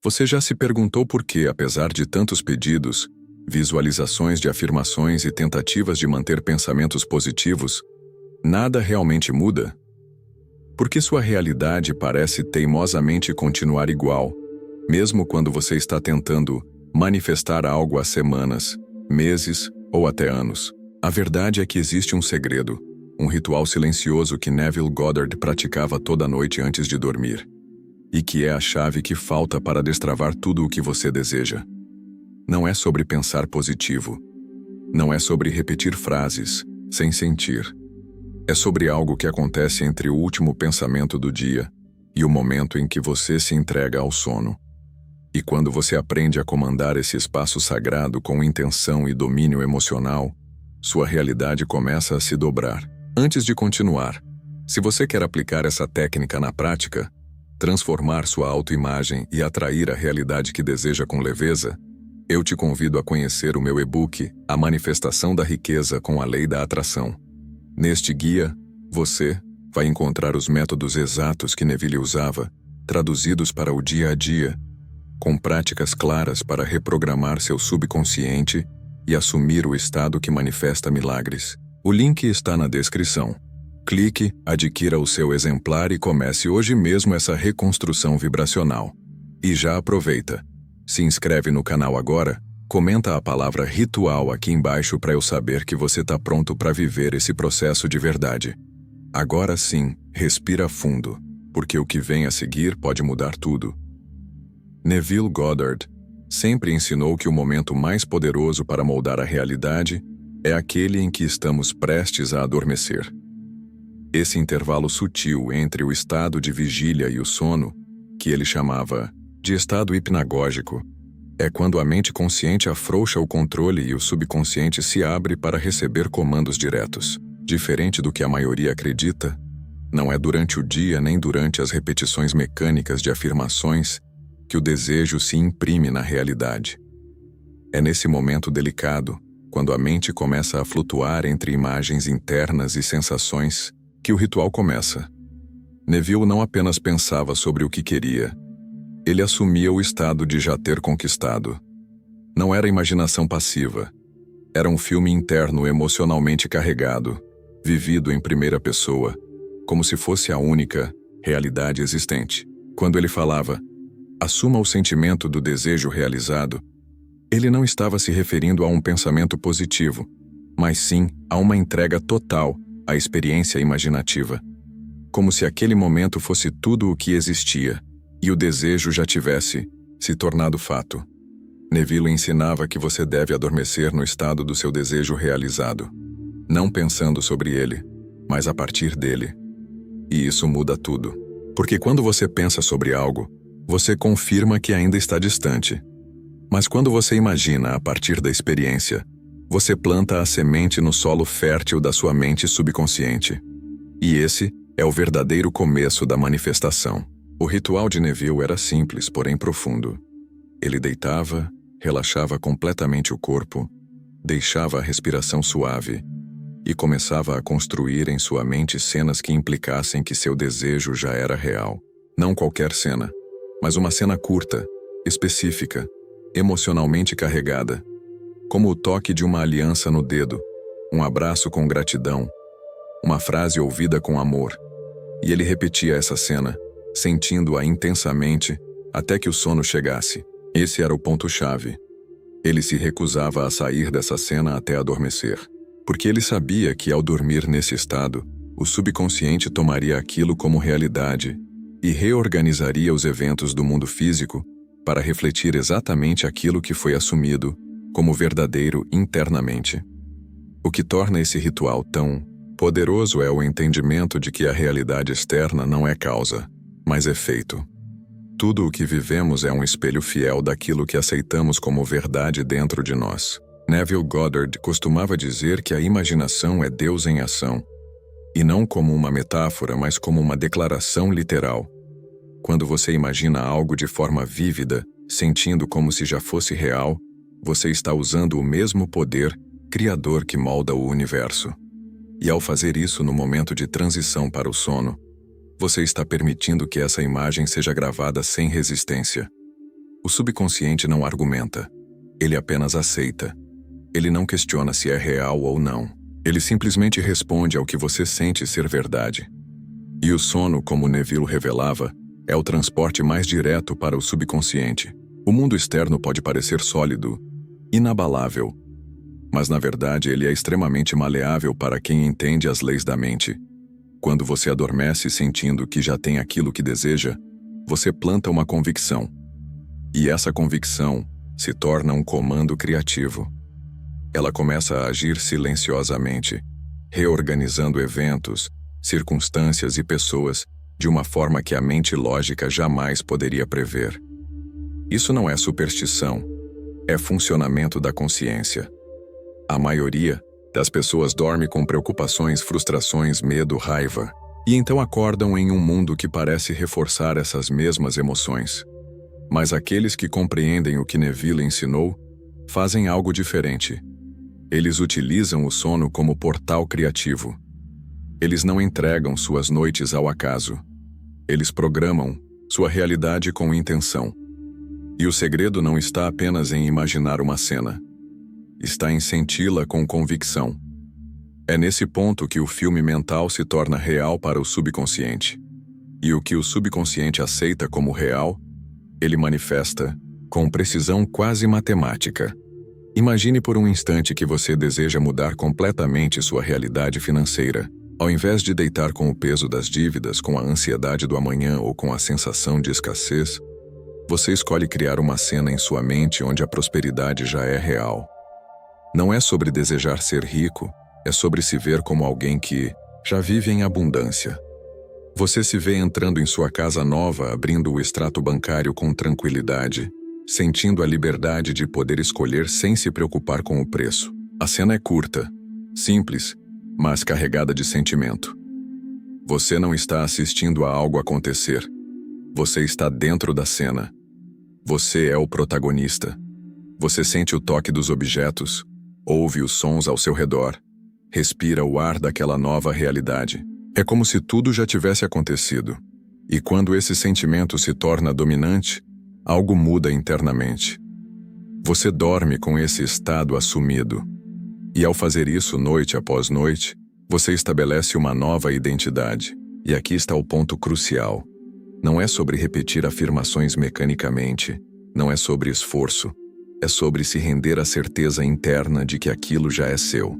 Você já se perguntou por que, apesar de tantos pedidos, visualizações de afirmações e tentativas de manter pensamentos positivos, nada realmente muda? Por que sua realidade parece teimosamente continuar igual, mesmo quando você está tentando manifestar algo há semanas, meses ou até anos? A verdade é que existe um segredo, um ritual silencioso que Neville Goddard praticava toda noite antes de dormir, e que é a chave que falta para destravar tudo o que você deseja. Não é sobre pensar positivo. Não é sobre repetir frases sem sentir. É sobre algo que acontece entre o último pensamento do dia e o momento em que você se entrega ao sono. E quando você aprende a comandar esse espaço sagrado com intenção e domínio emocional, sua realidade começa a se dobrar. Antes de continuar, se você quer aplicar essa técnica na prática, transformar sua autoimagem e atrair a realidade que deseja com leveza, eu te convido a conhecer o meu e-book A Manifestação da Riqueza com a Lei da Atração. Neste guia, você vai encontrar os métodos exatos que Neville usava, traduzidos para o dia a dia, com práticas claras para reprogramar seu subconsciente e assumir o estado que manifesta milagres. O link está na descrição. Clique, adquira o seu exemplar e comece hoje mesmo essa reconstrução vibracional. E já aproveita. Se inscreve no canal agora, comenta a palavra ritual aqui embaixo para eu saber que você está pronto para viver esse processo de verdade. Agora sim, respira fundo, porque o que vem a seguir pode mudar tudo. Neville Goddard sempre ensinou que o momento mais poderoso para moldar a realidade é aquele em que estamos prestes a adormecer. Esse intervalo sutil entre o estado de vigília e o sono, que ele chamava de estado hipnagógico, é quando a mente consciente afrouxa o controle e o subconsciente se abre para receber comandos diretos. Diferente do que a maioria acredita, não é durante o dia nem durante as repetições mecânicas de afirmações que o desejo se imprime na realidade. É nesse momento delicado, quando a mente começa a flutuar entre imagens internas e sensações, que o ritual começa. Neville não apenas pensava sobre o que queria, ele assumia o estado de já ter conquistado. Não era imaginação passiva. Era um filme interno emocionalmente carregado, vivido em primeira pessoa, como se fosse a única realidade existente. Quando ele falava, assuma o sentimento do desejo realizado, ele não estava se referindo a um pensamento positivo, mas sim a uma entrega total à experiência imaginativa. Como se aquele momento fosse tudo o que existia, e o desejo já tivesse se tornado fato. Neville ensinava que você deve adormecer no estado do seu desejo realizado, não pensando sobre ele, mas a partir dele. E isso muda tudo. Porque quando você pensa sobre algo, você confirma que ainda está distante. Mas quando você imagina a partir da experiência, você planta a semente no solo fértil da sua mente subconsciente. E esse é o verdadeiro começo da manifestação. O ritual de Neville era simples, porém profundo. Ele deitava, relaxava completamente o corpo, deixava a respiração suave e começava a construir em sua mente cenas que implicassem que seu desejo já era real. Não qualquer cena, mas uma cena curta, específica, emocionalmente carregada, como o toque de uma aliança no dedo, um abraço com gratidão, uma frase ouvida com amor. E ele repetia essa cena, sentindo-a intensamente, até que o sono chegasse. Esse era o ponto-chave. Ele se recusava a sair dessa cena até adormecer, porque ele sabia que ao dormir nesse estado, o subconsciente tomaria aquilo como realidade e reorganizaria os eventos do mundo físico para refletir exatamente aquilo que foi assumido como verdadeiro internamente. O que torna esse ritual tão poderoso é o entendimento de que a realidade externa não é causa, mas efeito. Tudo o que vivemos é um espelho fiel daquilo que aceitamos como verdade dentro de nós. Neville Goddard costumava dizer que a imaginação é Deus em ação, e não como uma metáfora, mas como uma declaração literal. Quando você imagina algo de forma vívida, sentindo como se já fosse real, você está usando o mesmo poder criador que molda o universo. E ao fazer isso no momento de transição para o sono, você está permitindo que essa imagem seja gravada sem resistência. O subconsciente não argumenta. Ele apenas aceita. Ele não questiona se é real ou não. Ele simplesmente responde ao que você sente ser verdade. E o sono, como Neville revelava, é o transporte mais direto para o subconsciente. O mundo externo pode parecer sólido, inabalável, mas na verdade ele é extremamente maleável para quem entende as leis da mente. Quando você adormece sentindo que já tem aquilo que deseja, você planta uma convicção. E essa convicção se torna um comando criativo. Ela começa a agir silenciosamente, reorganizando eventos, circunstâncias e pessoas de uma forma que a mente lógica jamais poderia prever. Isso não é superstição, é funcionamento da consciência. A maioria das pessoas dorme com preocupações, frustrações, medo, raiva, e então acordam em um mundo que parece reforçar essas mesmas emoções. Mas aqueles que compreendem o que Neville ensinou fazem algo diferente. Eles utilizam o sono como portal criativo. Eles não entregam suas noites ao acaso. Eles programam sua realidade com intenção. E o segredo não está apenas em imaginar uma cena. Está em senti-la com convicção. É nesse ponto que o filme mental se torna real para o subconsciente. E o que o subconsciente aceita como real, ele manifesta com precisão quase matemática. Imagine por um instante que você deseja mudar completamente sua realidade financeira. Ao invés de deitar com o peso das dívidas, com a ansiedade do amanhã ou com a sensação de escassez, você escolhe criar uma cena em sua mente onde a prosperidade já é real. Não é sobre desejar ser rico, é sobre se ver como alguém que já vive em abundância. Você se vê entrando em sua casa nova, abrindo o extrato bancário com tranquilidade, sentindo a liberdade de poder escolher sem se preocupar com o preço. A cena é curta, simples, mas carregada de sentimento. Você não está assistindo a algo acontecer. Você está dentro da cena. Você é o protagonista. Você sente o toque dos objetos, ouve os sons ao seu redor, respira o ar daquela nova realidade. É como se tudo já tivesse acontecido. E quando esse sentimento se torna dominante, algo muda internamente. Você dorme com esse estado assumido. E ao fazer isso noite após noite, você estabelece uma nova identidade. E aqui está o ponto crucial. Não é sobre repetir afirmações mecanicamente, não é sobre esforço, é sobre se render à certeza interna de que aquilo já é seu.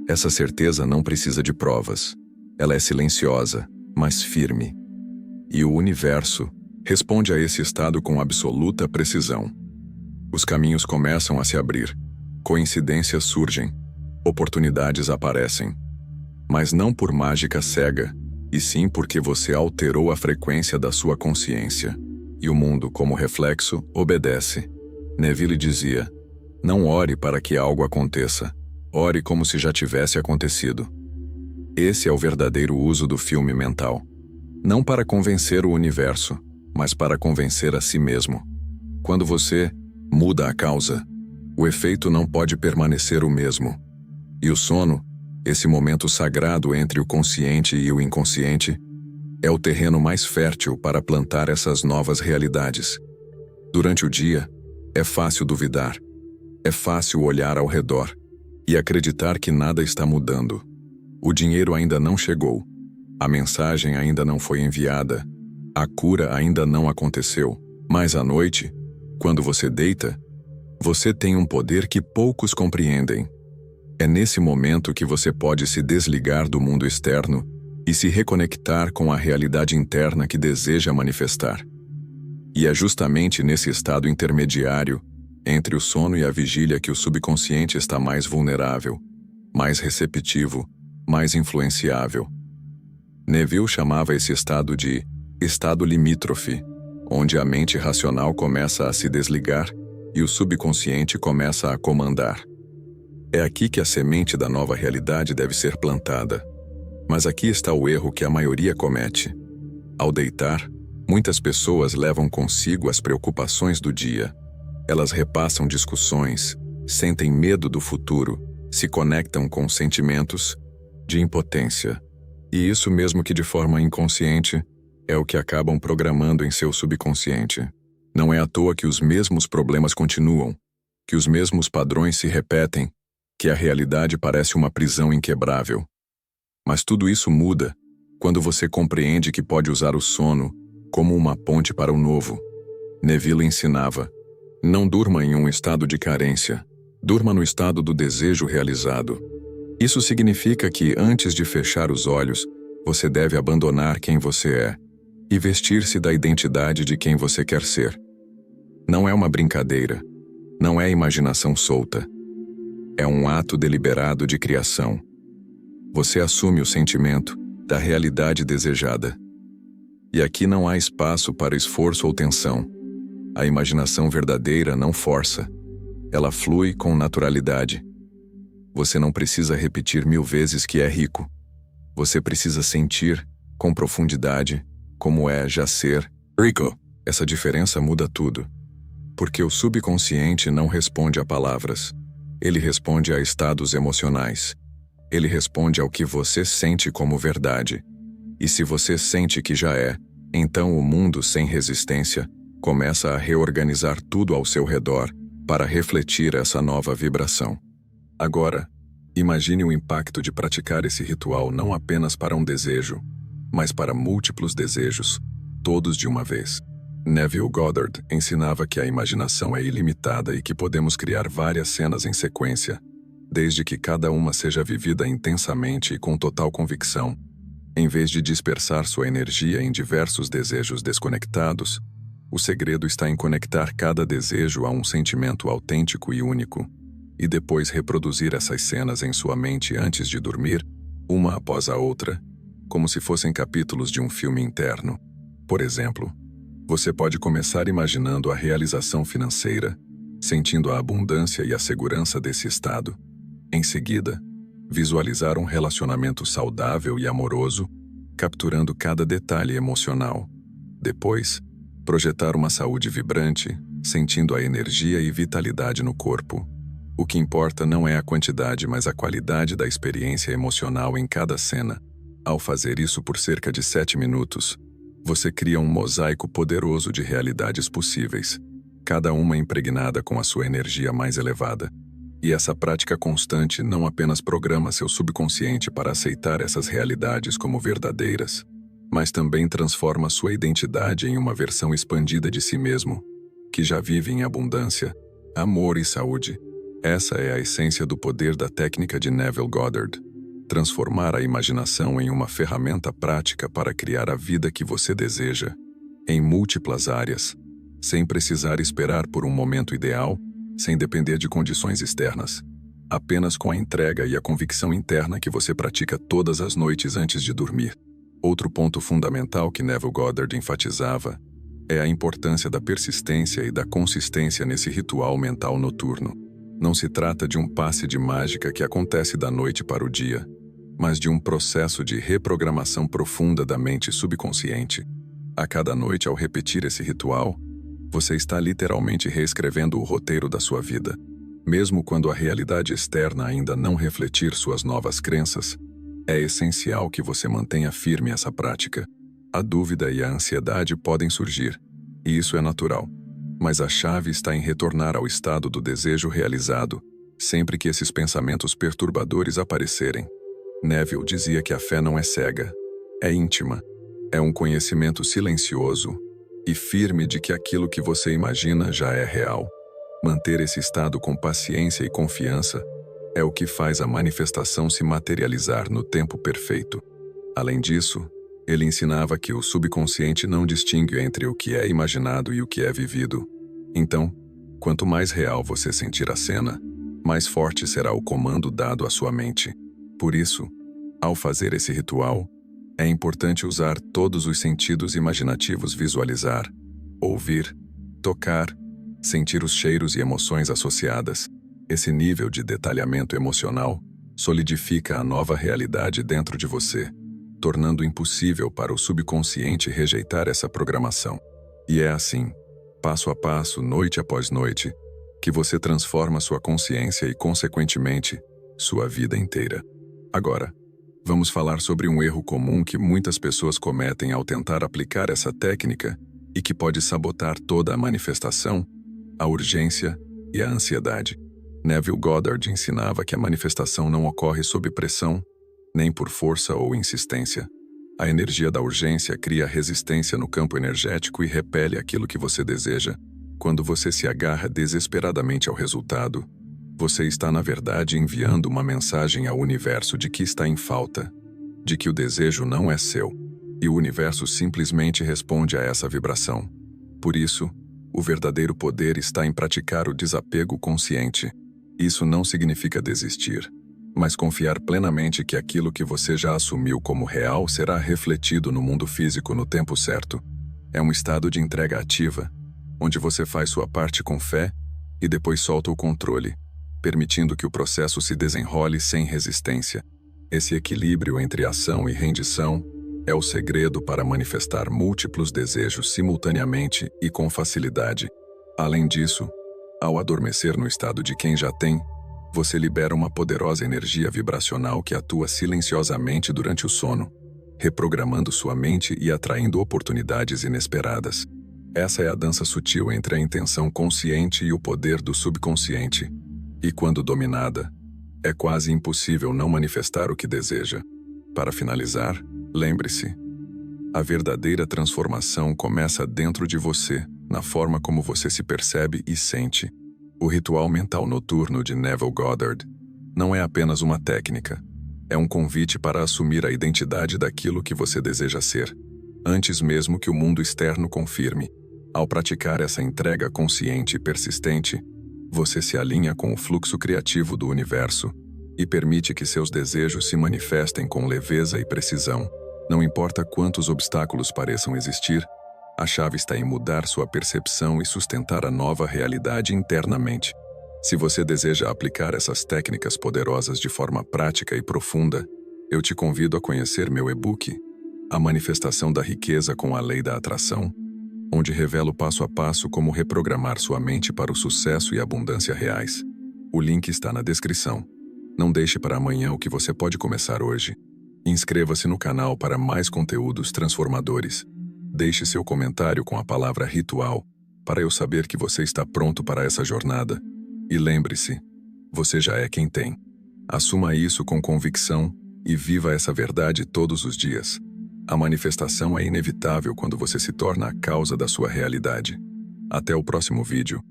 Essa certeza não precisa de provas. Ela é silenciosa, mas firme. E o universo responde a esse estado com absoluta precisão. Os caminhos começam a se abrir, coincidências surgem, oportunidades aparecem. Mas não por mágica cega, e sim porque você alterou a frequência da sua consciência. E o mundo, como reflexo, obedece. Neville dizia: não ore para que algo aconteça, ore como se já tivesse acontecido. Esse é o verdadeiro uso do filme mental. Não para convencer o universo, mas para convencer a si mesmo. Quando você muda a causa, o efeito não pode permanecer o mesmo. E o sono, esse momento sagrado entre o consciente e o inconsciente, é o terreno mais fértil para plantar essas novas realidades. Durante o dia, é fácil duvidar. É fácil olhar ao redor e acreditar que nada está mudando. O dinheiro ainda não chegou. A mensagem ainda não foi enviada. A cura ainda não aconteceu. Mas à noite, quando você deita, você tem um poder que poucos compreendem. É nesse momento que você pode se desligar do mundo externo e se reconectar com a realidade interna que deseja manifestar. E é justamente nesse estado intermediário, entre o sono e a vigília, que o subconsciente está mais vulnerável, mais receptivo, mais influenciável. Neville chamava esse estado de estado limítrofe, onde a mente racional começa a se desligar e o subconsciente começa a comandar. É aqui que a semente da nova realidade deve ser plantada. Mas aqui está o erro que a maioria comete. Ao deitar, muitas pessoas levam consigo as preocupações do dia. Elas repassam discussões, sentem medo do futuro, se conectam com sentimentos de impotência. E isso, mesmo que de forma inconsciente, é o que acabam programando em seu subconsciente. Não é à toa que os mesmos problemas continuam, que os mesmos padrões se repetem, que a realidade parece uma prisão inquebrável. Mas tudo isso muda quando você compreende que pode usar o sono como uma ponte para o novo. Neville ensinava: não durma em um estado de carência, durma no estado do desejo realizado. Isso significa que, antes de fechar os olhos, você deve abandonar quem você é e vestir-se da identidade de quem você quer ser. Não é uma brincadeira, não é imaginação solta. É um ato deliberado de criação. Você assume o sentimento da realidade desejada. E aqui não há espaço para esforço ou tensão. A imaginação verdadeira não força. Ela flui com naturalidade. Você não precisa repetir 1000 vezes que é rico. Você precisa sentir, com profundidade, como é já ser rico. Essa diferença muda tudo. Porque o subconsciente não responde a palavras. Ele responde a estados emocionais. Ele responde ao que você sente como verdade. E se você sente que já é, então o mundo sem resistência começa a reorganizar tudo ao seu redor para refletir essa nova vibração. Agora, imagine o impacto de praticar esse ritual não apenas para um desejo, mas para múltiplos desejos, todos de uma vez. Neville Goddard ensinava que a imaginação é ilimitada e que podemos criar várias cenas em sequência, desde que cada uma seja vivida intensamente e com total convicção. Em vez de dispersar sua energia em diversos desejos desconectados, o segredo está em conectar cada desejo a um sentimento autêntico e único, e depois reproduzir essas cenas em sua mente antes de dormir, uma após a outra, como se fossem capítulos de um filme interno. Por exemplo, você pode começar imaginando a realização financeira, sentindo a abundância e a segurança desse estado. Em seguida, visualizar um relacionamento saudável e amoroso, capturando cada detalhe emocional. Depois, projetar uma saúde vibrante, sentindo a energia e vitalidade no corpo. O que importa não é a quantidade, mas a qualidade da experiência emocional em cada cena. Ao fazer isso por cerca de 7 minutos, você cria um mosaico poderoso de realidades possíveis, cada uma impregnada com a sua energia mais elevada. E essa prática constante não apenas programa seu subconsciente para aceitar essas realidades como verdadeiras, mas também transforma sua identidade em uma versão expandida de si mesmo, que já vive em abundância, amor e saúde. Essa é a essência do poder da técnica de Neville Goddard. Transformar a imaginação em uma ferramenta prática para criar a vida que você deseja, em múltiplas áreas, sem precisar esperar por um momento ideal, sem depender de condições externas, apenas com a entrega e a convicção interna que você pratica todas as noites antes de dormir. Outro ponto fundamental que Neville Goddard enfatizava é a importância da persistência e da consistência nesse ritual mental noturno. Não se trata de um passe de mágica que acontece da noite para o dia, mas de um processo de reprogramação profunda da mente subconsciente. A cada noite, ao repetir esse ritual, você está literalmente reescrevendo o roteiro da sua vida. Mesmo quando a realidade externa ainda não refletir suas novas crenças, é essencial que você mantenha firme essa prática. A dúvida e a ansiedade podem surgir, e isso é natural. Mas a chave está em retornar ao estado do desejo realizado, sempre que esses pensamentos perturbadores aparecerem. Neville dizia que a fé não é cega, é íntima. É um conhecimento silencioso e firme de que aquilo que você imagina já é real. Manter esse estado com paciência e confiança é o que faz a manifestação se materializar no tempo perfeito. Além disso, ele ensinava que o subconsciente não distingue entre o que é imaginado e o que é vivido. Então, quanto mais real você sentir a cena, mais forte será o comando dado à sua mente. Por isso, ao fazer esse ritual, é importante usar todos os sentidos imaginativos, visualizar, ouvir, tocar, sentir os cheiros e emoções associadas. Esse nível de detalhamento emocional solidifica a nova realidade dentro de você, tornando impossível para o subconsciente rejeitar essa programação. E é assim, passo a passo, noite após noite, que você transforma sua consciência e, consequentemente, sua vida inteira. Agora, vamos falar sobre um erro comum que muitas pessoas cometem ao tentar aplicar essa técnica e que pode sabotar toda a manifestação, a urgência e a ansiedade. Neville Goddard ensinava que a manifestação não ocorre sob pressão, nem por força ou insistência. A energia da urgência cria resistência no campo energético e repele aquilo que você deseja. Quando você se agarra desesperadamente ao resultado, você está, na verdade, enviando uma mensagem ao universo de que está em falta, de que o desejo não é seu, e o universo simplesmente responde a essa vibração. Por isso, o verdadeiro poder está em praticar o desapego consciente. Isso não significa desistir, mas confiar plenamente que aquilo que você já assumiu como real será refletido no mundo físico no tempo certo. É um estado de entrega ativa, onde você faz sua parte com fé e depois solta o controle, permitindo que o processo se desenrole sem resistência. Esse equilíbrio entre ação e rendição é o segredo para manifestar múltiplos desejos simultaneamente e com facilidade. Além disso, ao adormecer no estado de quem já tem, você libera uma poderosa energia vibracional que atua silenciosamente durante o sono, reprogramando sua mente e atraindo oportunidades inesperadas. Essa é a dança sutil entre a intenção consciente e o poder do subconsciente. E quando dominada, é quase impossível não manifestar o que deseja. Para finalizar, lembre-se: a verdadeira transformação começa dentro de você, na forma como você se percebe e sente. O ritual mental noturno de Neville Goddard não é apenas uma técnica, é um convite para assumir a identidade daquilo que você deseja ser, antes mesmo que o mundo externo confirme. Ao praticar essa entrega consciente e persistente, você se alinha com o fluxo criativo do universo e permite que seus desejos se manifestem com leveza e precisão. Não importa quantos obstáculos pareçam existir, a chave está em mudar sua percepção e sustentar a nova realidade internamente. Se você deseja aplicar essas técnicas poderosas de forma prática e profunda, eu te convido a conhecer meu e-book, A Manifestação da Riqueza com a Lei da Atração, onde revelo passo a passo como reprogramar sua mente para o sucesso e abundância reais. O link está na descrição. Não deixe para amanhã o que você pode começar hoje. Inscreva-se no canal para mais conteúdos transformadores. Deixe seu comentário com a palavra ritual, para eu saber que você está pronto para essa jornada. E lembre-se, você já é quem tem. Assuma isso com convicção e viva essa verdade todos os dias. A manifestação é inevitável quando você se torna a causa da sua realidade. Até o próximo vídeo.